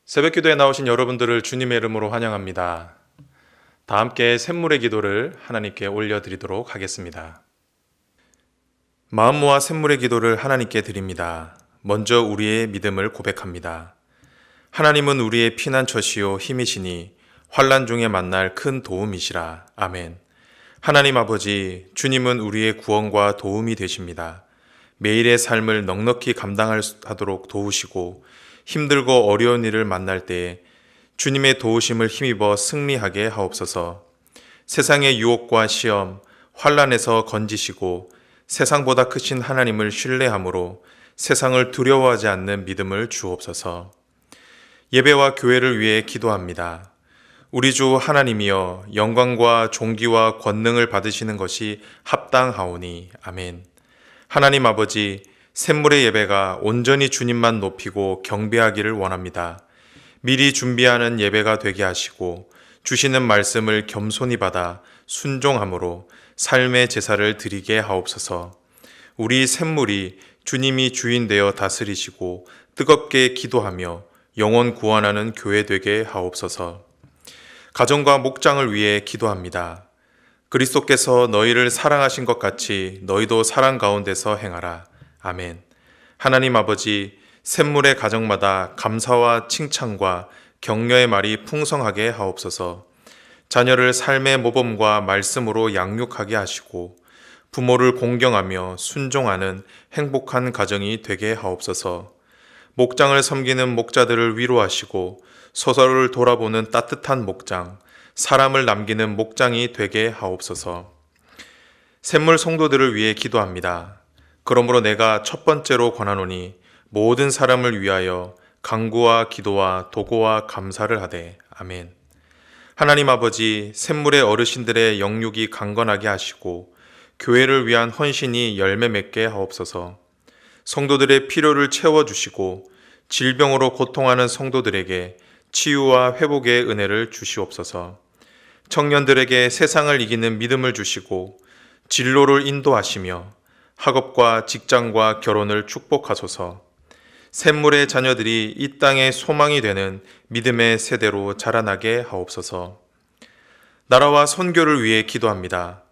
새벽기도에 나오신 여러분들을 주님의 이름으로 환영합니다. 다 함께 샘물의 기도를 하나님께 올려드리도록 하겠습니다. 마음 모아 샘물의 기도를 하나님께 드립니다. 먼저 우리의 믿음을 고백합니다. 하나님은 우리의 피난처시요 힘이시니 환난 중에 만날 큰 도움이시라. 아멘. 하나님 아버지, 주님은 우리의 구원과 도움이 되십니다. 매일의 삶을 넉넉히 감당하도록 도우시고 힘들고 어려운 일을 만날 때에 주님의 도우심을 힘입어 승리하게 하옵소서. 세상의 유혹과 시험, 환난에서 건지시고 세상보다 크신 하나님을 신뢰함으로 세상을 두려워하지 않는 믿음을 주옵소서. 예배와 교회를 위해 기도합니다. 우리 주 하나님이여, 영광과 존귀와 권능을 받으시는 것이 합당하오니. 아멘. 하나님 아버지, 샘물의 예배가 온전히 주님만 높이고 경배하기를 원합니다. 미리 준비하는 예배가 되게 하시고 주시는 말씀을 겸손히 받아 순종함으로 삶의 제사를 드리게 하옵소서. 우리 샘물이 주님이 주인 되어 다스리시고 뜨겁게 기도하며 영혼 구원하는 교회 되게 하옵소서. 가정과 목장을 위해 기도합니다. 그리스도께서 너희를 사랑하신 것 같이 너희도 사랑 가운데서 행하라. 아멘. 하나님 아버지, 샘물의 가정마다 감사와 칭찬과 격려의 말이 풍성하게 하옵소서. 자녀를 삶의 모범과 말씀으로 양육하게 하시고 부모를 공경하며 순종하는 행복한 가정이 되게 하옵소서. 목장을 섬기는 목자들을 위로하시고 소설을 돌아보는 따뜻한 목장, 사람을 남기는 목장이 되게 하옵소서. 샘물 성도들을 위해 기도합니다. 그러므로 내가 첫 번째로 권하노니 모든 사람을 위하여 간구와 기도와 도고와 감사를 하되. 아멘. 하나님 아버지, 샘물의 어르신들의 영육이 강건하게 하시고 교회를 위한 헌신이 열매 맺게 하옵소서. 성도들의 필요를 채워주시고 질병으로 고통하는 성도들에게 치유와 회복의 은혜를 주시옵소서. 청년들에게 세상을 이기는 믿음을 주시고 진로를 인도하시며 학업과 직장과 결혼을 축복하소서. 샘물의 자녀들이 이 땅의 소망이 되는 믿음의 세대로 자라나게 하옵소서. 나라와 선교를 위해 기도합니다.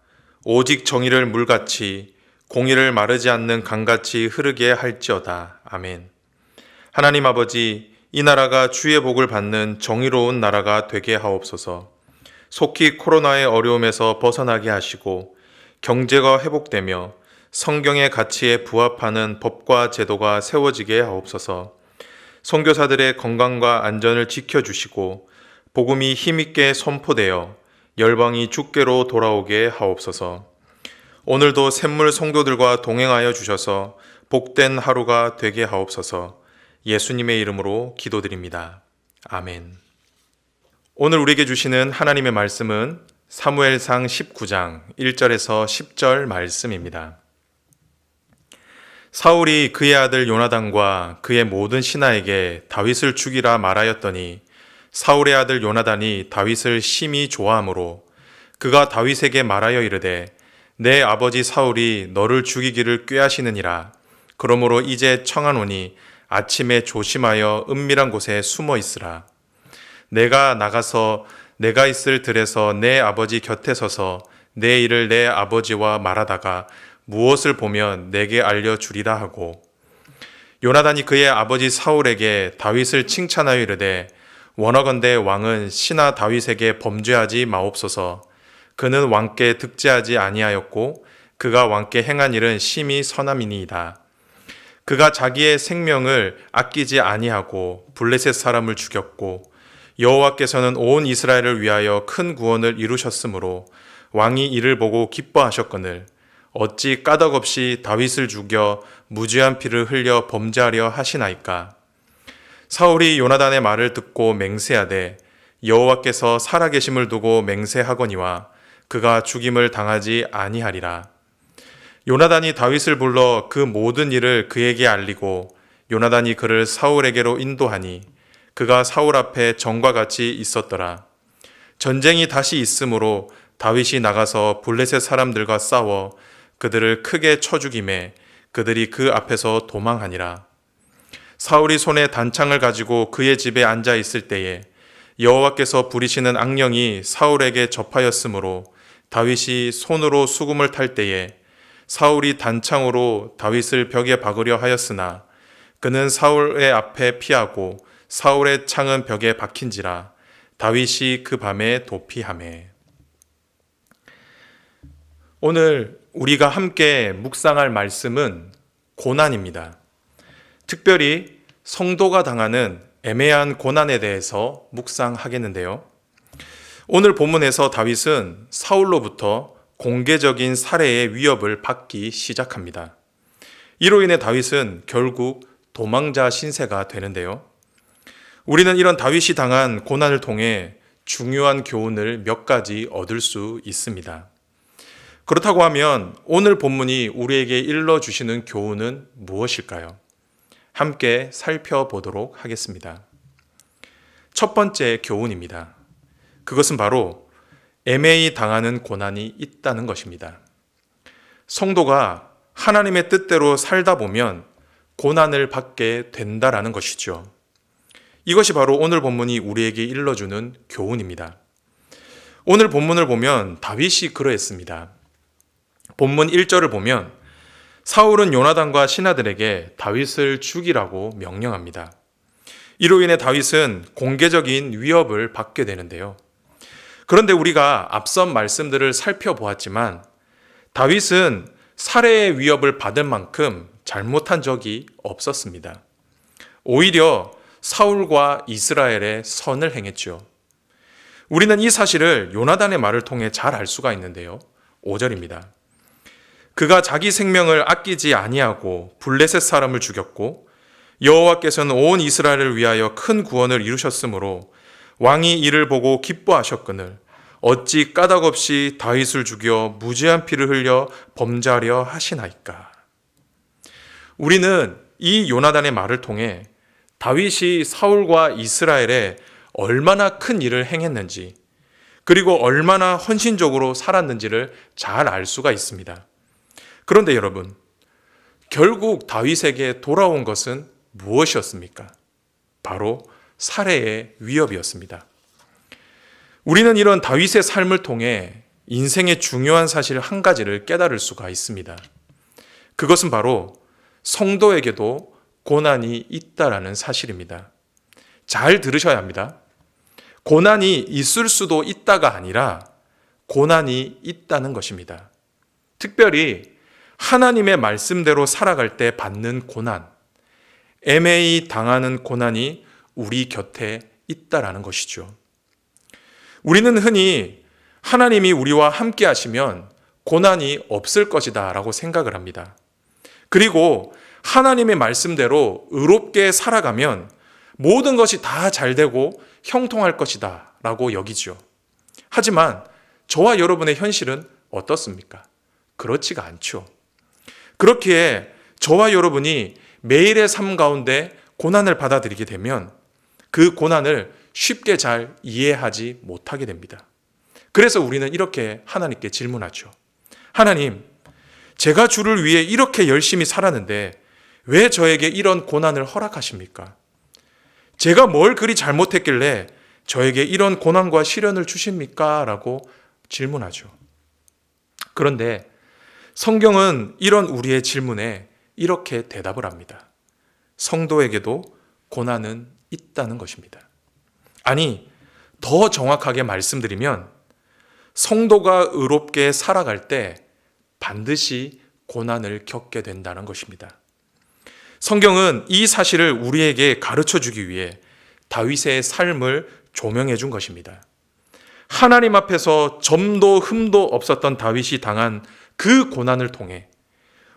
오직 정의를 물같이 공의를 마르지 않는 강같이 흐르게 할지어다. 아멘. 하나님 아버지, 이 나라가 주의 복을 받는 정의로운 나라가 되게 하옵소서. 속히 코로나의 어려움에서 벗어나게 하시고 경제가 회복되며 성경의 가치에 부합하는 법과 제도가 세워지게 하옵소서. 선교사들의 건강과 안전을 지켜주시고 복음이 힘있게 선포되어 열방이 주께로 돌아오게 하옵소서. 오늘도 샘물 성도들과 동행하여 주셔서 복된 하루가 되게 하옵소서. 예수님의 이름으로 기도드립니다. 아멘. 오늘 우리에게 주시는 하나님의 말씀은 사무엘상 19장 1절에서 10절 말씀입니다. 사울이 그의 아들 요나단과 그의 모든 신하에게 다윗을 죽이라 말하였더니 사울의 아들 요나단이 다윗을 심히 좋아하므로 그가 다윗에게 말하여 이르되 내 아버지 사울이 너를 죽이기를 꾀하시느니라. 그러므로 이제 청하노니 아침에 조심하여 은밀한 곳에 숨어 있으라. 내가 나가서 내가 있을 들에서 내 아버지 곁에 서서 내 일을 내 아버지와 말하다가 무엇을 보면 내게 알려주리라 하고, 요나단이 그의 아버지 사울에게 다윗을 칭찬하여 이르되 원하건대 왕은 신하 다윗에게 범죄하지 마옵소서. 그는 왕께 득죄하지 아니하였고 그가 왕께 행한 일은 심히 선함이니이다. 그가 자기의 생명을 아끼지 아니하고 블레셋 사람을 죽였고 여호와께서는 온 이스라엘을 위하여 큰 구원을 이루셨으므로 왕이 이를 보고 기뻐하셨거늘 어찌 까닭없이 다윗을 죽여 무죄한 피를 흘려 범죄하려 하시나이까. 사울이 요나단의 말을 듣고 맹세하되 여호와께서 살아계심을 두고 맹세하거니와 그가 죽임을 당하지 아니하리라. 요나단이 다윗을 불러 그 모든 일을 그에게 알리고 요나단이 그를 사울에게로 인도하니 그가 사울 앞에 전과 같이 있었더라. 전쟁이 다시 있으므로 다윗이 나가서 블레셋 사람들과 싸워 그들을 크게 쳐 죽이매 그들이 그 앞에서 도망하니라. 사울이 손에 단창을 가지고 그의 집에 앉아 있을 때에 여호와께서 부리시는 악령이 사울에게 접하였으므로 다윗이 손으로 수금을 탈 때에 사울이 단창으로 다윗을 벽에 박으려 하였으나 그는 사울의 앞에 피하고 사울의 창은 벽에 박힌지라 다윗이 그 밤에 도피하매. 오늘 우리가 함께 묵상할 말씀은 고난입니다. 특별히 성도가 당하는 애매한 고난에 대해서 묵상하겠는데요. 오늘 본문에서 다윗은 사울로부터 공개적인 살해의 위협을 받기 시작합니다. 이로 인해 다윗은 결국 도망자 신세가 되는데요. 우리는 이런 다윗이 당한 고난을 통해 중요한 교훈을 몇 가지 얻을 수 있습니다. 그렇다고 하면 오늘 본문이 우리에게 일러주시는 교훈은 무엇일까요? 함께 살펴보도록 하겠습니다. 첫 번째 교훈입니다. 그것은 바로 애매히 당하는 고난이 있다는 것입니다. 성도가 하나님의 뜻대로 살다 보면 고난을 받게 된다라는 것이죠. 이것이 바로 오늘 본문이 우리에게 일러주는 교훈입니다. 오늘 본문을 보면 다윗이 그러했습니다. 본문 1절을 보면 사울은 요나단과 신하들에게 다윗을 죽이라고 명령합니다. 이로 인해 다윗은 공개적인 위협을 받게 되는데요. 그런데 우리가 앞선 말씀들을 살펴보았지만 다윗은 살해의 위협을 받을 만큼 잘못한 적이 없었습니다. 오히려 사울과 이스라엘의 선을 행했죠. 우리는 이 사실을 요나단의 말을 통해 잘 알 수가 있는데요. 5절입니다. 그가 자기 생명을 아끼지 아니하고 블레셋 사람을 죽였고 여호와께서는 온 이스라엘을 위하여 큰 구원을 이루셨으므로 왕이 이를 보고 기뻐하셨거늘 어찌 까닭없이 다윗을 죽여 무죄한 피를 흘려 범죄하려 하시나이까. 우리는 이 요나단의 말을 통해 다윗이 사울과 이스라엘에 얼마나 큰 일을 행했는지 그리고 얼마나 헌신적으로 살았는지를 잘 알 수가 있습니다. 그런데 여러분, 결국 다윗에게 돌아온 것은 무엇이었습니까? 바로 살해의 위협이었습니다. 우리는 이런 다윗의 삶을 통해 인생의 중요한 사실 한 가지를 깨달을 수가 있습니다. 그것은 바로 성도에게도 고난이 있다라는 사실입니다. 잘 들으셔야 합니다. 고난이 있을 수도 있다가 아니라 고난이 있다는 것입니다. 특별히 하나님의 말씀대로 살아갈 때 받는 고난, 애매히 당하는 고난이 우리 곁에 있다라는 것이죠. 우리는 흔히 하나님이 우리와 함께 하시면 고난이 없을 것이다 라고 생각을 합니다. 그리고 하나님의 말씀대로 의롭게 살아가면 모든 것이 다 잘 되고 형통할 것이다 라고 여기죠. 하지만 저와 여러분의 현실은 어떻습니까? 그렇지가 않죠. 그렇기에 저와 여러분이 매일의 삶 가운데 고난을 받아들이게 되면 그 고난을 쉽게 잘 이해하지 못하게 됩니다. 그래서 우리는 이렇게 하나님께 질문하죠. 하나님, 제가 주를 위해 이렇게 열심히 살았는데 왜 저에게 이런 고난을 허락하십니까? 제가 뭘 그리 잘못했길래 저에게 이런 고난과 시련을 주십니까? 라고 질문하죠. 그런데 성경은 이런 우리의 질문에 이렇게 대답을 합니다. 성도에게도 고난은 있다는 것입니다. 아니, 더 정확하게 말씀드리면 성도가 의롭게 살아갈 때 반드시 고난을 겪게 된다는 것입니다. 성경은 이 사실을 우리에게 가르쳐 주기 위해 다윗의 삶을 조명해 준 것입니다. 하나님 앞에서 점도 흠도 없었던 다윗이 당한 그 고난을 통해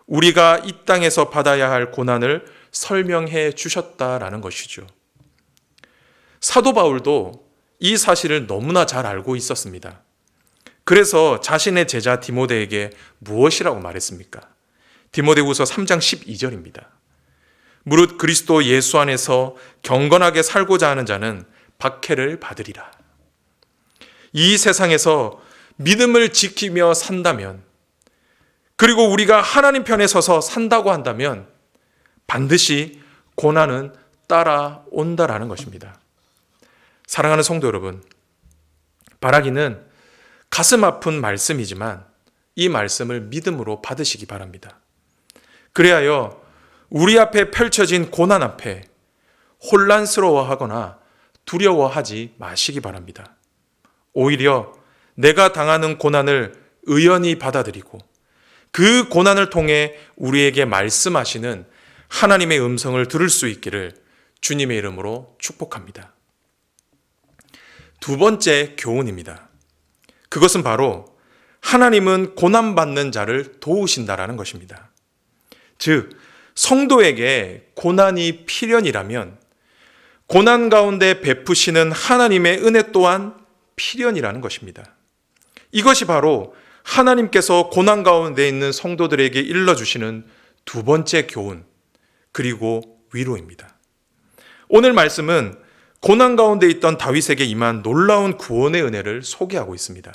우리가 이 땅에서 받아야 할 고난을 설명해 주셨다라는 것이죠. 사도 바울도 이 사실을 너무나 잘 알고 있었습니다. 그래서 자신의 제자 디모데에게 무엇이라고 말했습니까? 디모데후서 3장 12절입니다. 무릇 그리스도 예수 안에서 경건하게 살고자 하는 자는 박해를 받으리라. 이 세상에서 믿음을 지키며 산다면, 그리고 우리가 하나님 편에 서서 산다고 한다면 반드시 고난은 따라온다라는 것입니다. 사랑하는 성도 여러분, 바라기는 가슴 아픈 말씀이지만 이 말씀을 믿음으로 받으시기 바랍니다. 그리하여 우리 앞에 펼쳐진 고난 앞에 혼란스러워하거나 두려워하지 마시기 바랍니다. 오히려 내가 당하는 고난을 의연히 받아들이고 그 고난을 통해 우리에게 말씀하시는 하나님의 음성을 들을 수 있기를 주님의 이름으로 축복합니다. 두 번째 교훈입니다. 그것은 바로 하나님은 고난받는 자를 도우신다라는 것입니다. 즉, 성도에게 고난이 필연이라면 고난 가운데 베푸시는 하나님의 은혜 또한 필연이라는 것입니다. 이것이 바로 하나님께서 고난 가운데 있는 성도들에게 일러주시는 두 번째 교훈, 그리고 위로입니다. 오늘 말씀은 고난 가운데 있던 다윗에게 임한 놀라운 구원의 은혜를 소개하고 있습니다.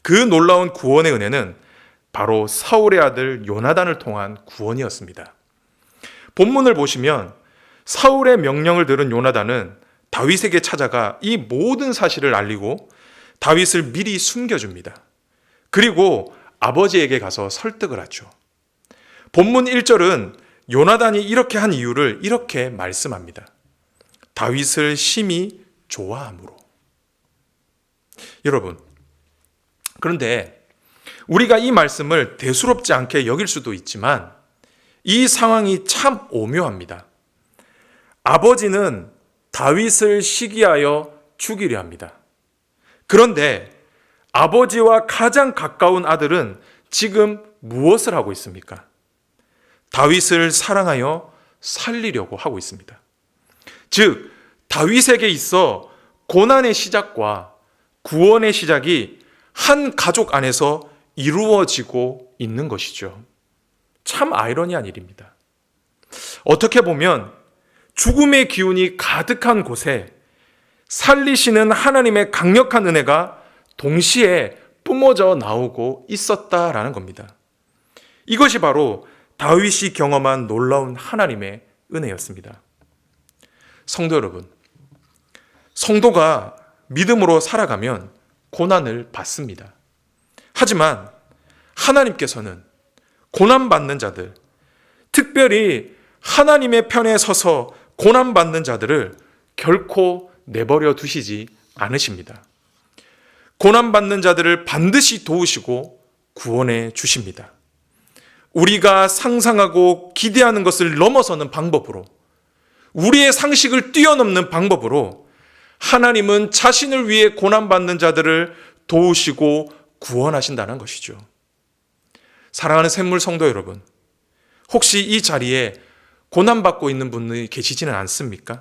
그 놀라운 구원의 은혜는 바로 사울의 아들 요나단을 통한 구원이었습니다. 본문을 보시면 사울의 명령을 들은 요나단은 다윗에게 찾아가 이 모든 사실을 알리고 다윗을 미리 숨겨줍니다. 그리고 아버지에게 가서 설득을 하죠. 본문 1절은 요나단이 이렇게 한 이유를 이렇게 말씀합니다. 다윗을 심히 좋아함으로. 여러분, 그런데 우리가 이 말씀을 대수롭지 않게 여길 수도 있지만 이 상황이 참 오묘합니다. 아버지는 다윗을 시기하여 죽이려 합니다. 그런데 아버지와 가장 가까운 아들은 지금 무엇을 하고 있습니까? 다윗을 사랑하여 살리려고 하고 있습니다. 즉, 다윗에게 있어 고난의 시작과 구원의 시작이 한 가족 안에서 이루어지고 있는 것이죠. 참 아이러니한 일입니다. 어떻게 보면 죽음의 기운이 가득한 곳에 살리시는 하나님의 강력한 은혜가 동시에 뿜어져 나오고 있었다라는 겁니다. 이것이 바로 다윗이 경험한 놀라운 하나님의 은혜였습니다. 성도 여러분, 성도가 믿음으로 살아가면 고난을 받습니다. 하지만 하나님께서는 고난받는 자들, 특별히 하나님의 편에 서서 고난받는 자들을 결코 내버려 두시지 않으십니다. 고난받는 자들을 반드시 도우시고 구원해 주십니다. 우리가 상상하고 기대하는 것을 넘어서는 방법으로, 우리의 상식을 뛰어넘는 방법으로 하나님은 자신을 위해 고난받는 자들을 도우시고 구원하신다는 것이죠. 사랑하는 샘물 성도 여러분, 혹시 이 자리에 고난받고 있는 분이 계시지는 않습니까?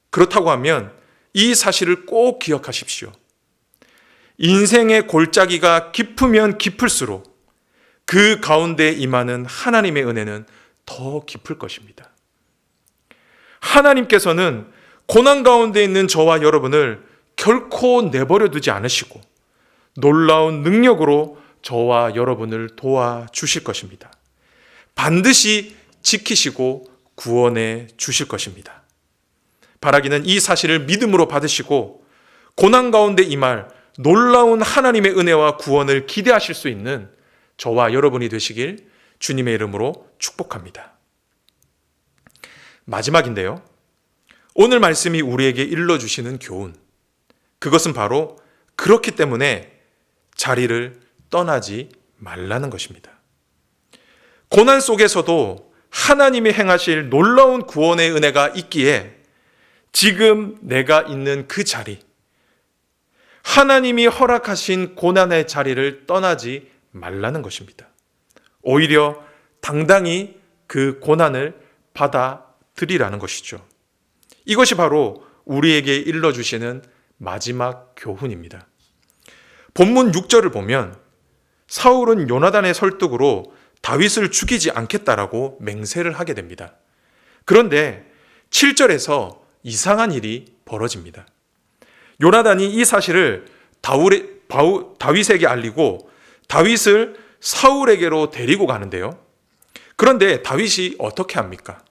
그렇다고 하면 이 사실을 꼭 기억하십시오. 인생의 골짜기가 깊으면 깊을수록 그 가운데 임하는 하나님의 은혜는 더 깊을 것입니다. 하나님께서는 고난 가운데 있는 저와 여러분을 결코 내버려 두지 않으시고 놀라운 능력으로 저와 여러분을 도와주실 것입니다. 반드시 지키시고 구원해 주실 것입니다. 바라기는 이 사실을 믿음으로 받으시고 고난 가운데 임할 놀라운 하나님의 은혜와 구원을 기대하실 수 있는 저와 여러분이 되시길 주님의 이름으로 축복합니다. 마지막인데요. 오늘 말씀이 우리에게 일러주시는 교훈. 그것은 바로 그렇기 때문에 자리를 떠나지 말라는 것입니다. 고난 속에서도 하나님이 행하실 놀라운 구원의 은혜가 있기에 지금 내가 있는 그 자리, 하나님이 허락하신 고난의 자리를 떠나지 말라는 것입니다. 오히려 당당히 그 고난을 받아들이라는 것이죠. 이것이 바로 우리에게 일러주시는 마지막 교훈입니다. 본문 6절을 보면 사울은 요나단의 설득으로 다윗을 죽이지 않겠다라고 맹세를 하게 됩니다. 그런데 7절에서 이상한 일이 벌어집니다. 요나단이 이 사실을 다윗에게 알리고 다윗을 사울에게로 데리고 가는데요. 그런데 다윗이 어떻게 합니까?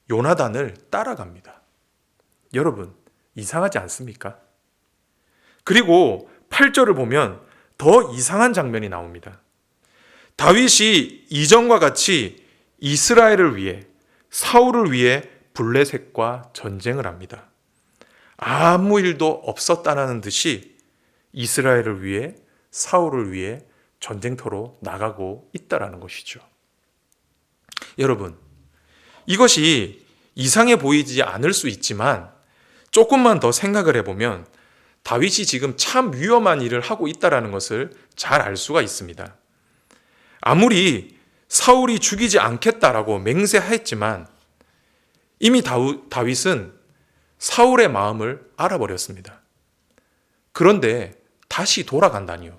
요나단을 따라갑니다. 여러분, 이상하지 않습니까? 그리고 8절을 보면 더 이상한 장면이 나옵니다. 다윗이 이전과 같이 이스라엘을 위해, 사울을 위해 블레셋과 전쟁을 합니다. 아무 일도 없었다는 듯이 이스라엘을 위해, 사울을 위해 전쟁터로 나가고 있다라는 것이죠. 여러분, 이것이 이상해 보이지 않을 수 있지만 조금만 더 생각을 해보면 다윗이 지금 참 위험한 일을 하고 있다는 것을 잘 알 수가 있습니다. 아무리 사울이 죽이지 않겠다라고 맹세했지만 이미 다윗은 사울의 마음을 알아버렸습니다. 그런데 다시 돌아간다니요.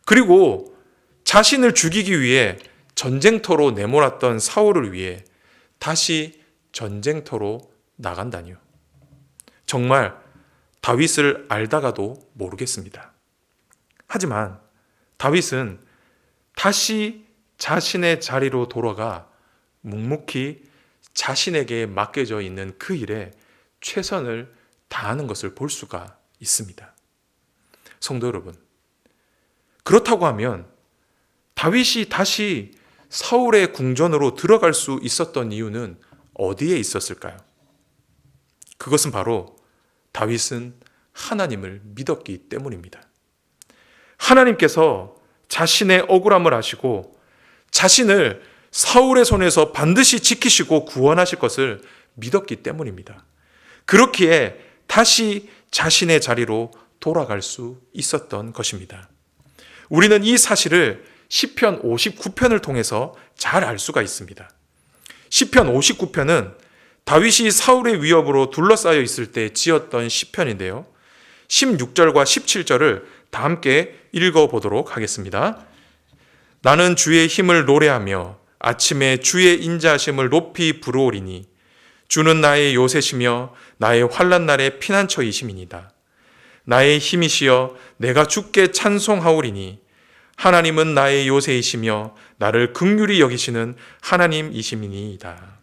그리고 자신을 죽이기 위해 전쟁터로 내몰았던 사울을 위해 다시 전쟁터로 나간다니요. 정말 다윗을 알다가도 모르겠습니다. 하지만 다윗은 다시 자신의 자리로 돌아가 묵묵히 자신에게 맡겨져 있는 그 일에 최선을 다하는 것을 볼 수가 있습니다. 성도 여러분, 그렇다고 하면 다윗이 다시 사울의 궁전으로 들어갈 수 있었던 이유는 어디에 있었을까요? 그것은 바로 다윗은 하나님을 믿었기 때문입니다. 하나님께서 자신의 억울함을 아시고 자신을 사울의 손에서 반드시 지키시고 구원하실 것을 믿었기 때문입니다. 그렇기에 다시 자신의 자리로 돌아갈 수 있었던 것입니다. 우리는 이 사실을 시편 59편을 통해서 잘 알 수가 있습니다. 시편 59편은 다윗이 사울의 위협으로 둘러싸여 있을 때 지었던 시편인데요. 16절과 17절을 다 함께 읽어보도록 하겠습니다. 나는 주의 힘을 노래하며 아침에 주의 인자하심을 높이 부르오리니 주는 나의 요새시며 나의 환난 날의 피난처이심이니이다. 나의 힘이시여 내가 주께 찬송하오리니 하나님은 나의 요새이시며 나를 긍휼히 여기시는 하나님이심이니이다.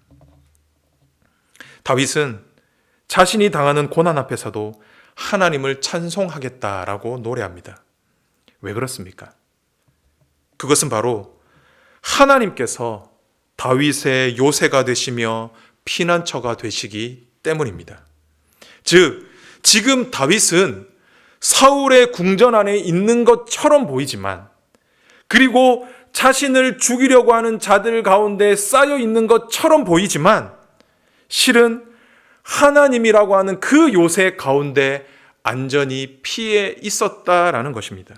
다윗은 자신이 당하는 고난 앞에서도 하나님을 찬송하겠다라고 노래합니다. 왜 그렇습니까? 그것은 바로 하나님께서 다윗의 요새가 되시며 피난처가 되시기 때문입니다. 즉, 지금 다윗은 사울의 궁전 안에 있는 것처럼 보이지만, 그리고 자신을 죽이려고 하는 자들 가운데 쌓여 있는 것처럼 보이지만 실은 하나님이라고 하는 그 요새 가운데 안전히 피해 있었다라는 것입니다.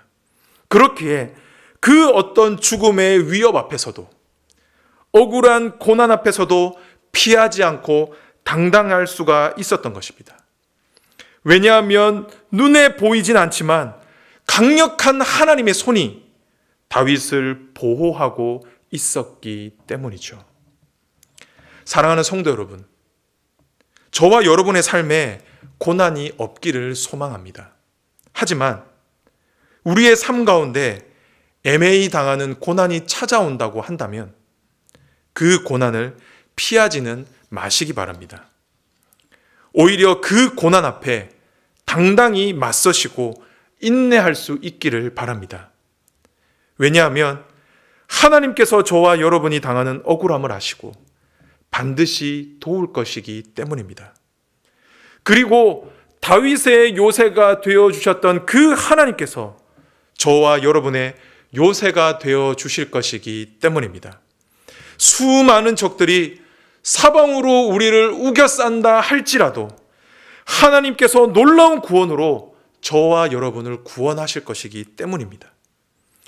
그렇기에 그 어떤 죽음의 위협 앞에서도, 억울한 고난 앞에서도 피하지 않고 당당할 수가 있었던 것입니다. 왜냐하면 눈에 보이진 않지만 강력한 하나님의 손이 다윗을 보호하고 있었기 때문이죠. 사랑하는 성도 여러분, 저와 여러분의 삶에 고난이 없기를 소망합니다. 하지만 우리의 삶 가운데 애매히 당하는 고난이 찾아온다고 한다면 그 고난을 피하지는 마시기 바랍니다. 오히려 그 고난 앞에 당당히 맞서시고 인내할 수 있기를 바랍니다. 왜냐하면 하나님께서 저와 여러분이 당하는 억울함을 아시고 반드시 도울 것이기 때문입니다. 그리고 다윗의 요새가 되어주셨던 그 하나님께서 저와 여러분의 요새가 되어주실 것이기 때문입니다. 수많은 적들이 사방으로 우리를 우겨싼다 할지라도 하나님께서 놀라운 구원으로 저와 여러분을 구원하실 것이기 때문입니다.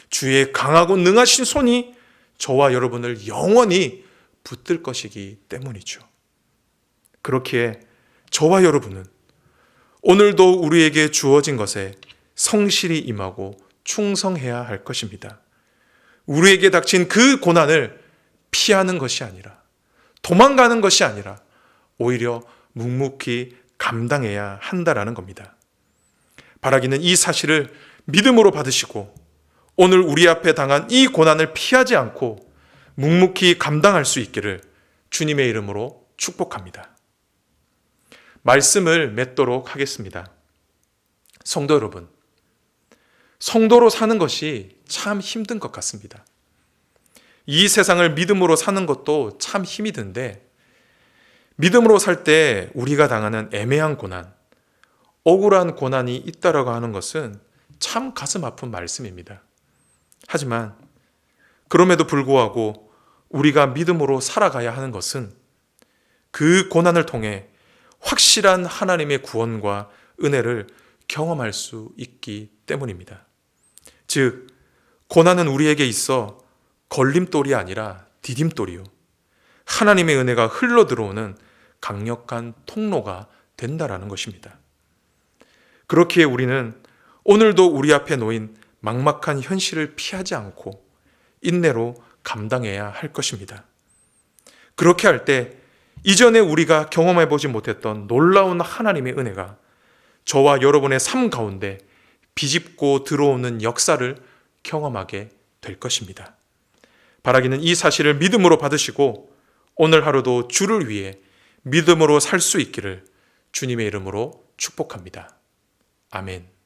주의 강하고 능하신 손이 저와 여러분을 영원히 붙들 것이기 때문이죠. 그렇기에 저와 여러분은 오늘도 우리에게 주어진 것에 성실히 임하고 충성해야 할 것입니다. 우리에게 닥친 그 고난을 피하는 것이 아니라, 도망가는 것이 아니라 오히려 묵묵히 감당해야 한다라는 겁니다. 바라기는 이 사실을 믿음으로 받으시고 오늘 우리 앞에 당한 이 고난을 피하지 않고 묵묵히 감당할 수 있기를 주님의 이름으로 축복합니다. 말씀을 맺도록 하겠습니다. 성도 여러분, 성도로 사는 것이 참 힘든 것 같습니다. 이 세상을 믿음으로 사는 것도 참 힘이 든데, 믿음으로 살 때 우리가 당하는 애매한 고난, 억울한 고난이 있다라고 하는 것은 참 가슴 아픈 말씀입니다. 하지만 그럼에도 불구하고 우리가 믿음으로 살아가야 하는 것은 그 고난을 통해 확실한 하나님의 구원과 은혜를 경험할 수 있기 때문입니다. 즉, 고난은 우리에게 있어 걸림돌이 아니라 디딤돌이요, 하나님의 은혜가 흘러 들어오는 강력한 통로가 된다라는 것입니다. 그렇기에 우리는 오늘도 우리 앞에 놓인 막막한 현실을 피하지 않고 인내로 감당해야 할 것입니다. 그렇게 할 때 이전에 우리가 경험해보지 못했던 놀라운 하나님의 은혜가 저와 여러분의 삶 가운데 비집고 들어오는 역사를 경험하게 될 것입니다. 바라기는 이 사실을 믿음으로 받으시고 오늘 하루도 주를 위해 믿음으로 살 수 있기를 주님의 이름으로 축복합니다. 아멘.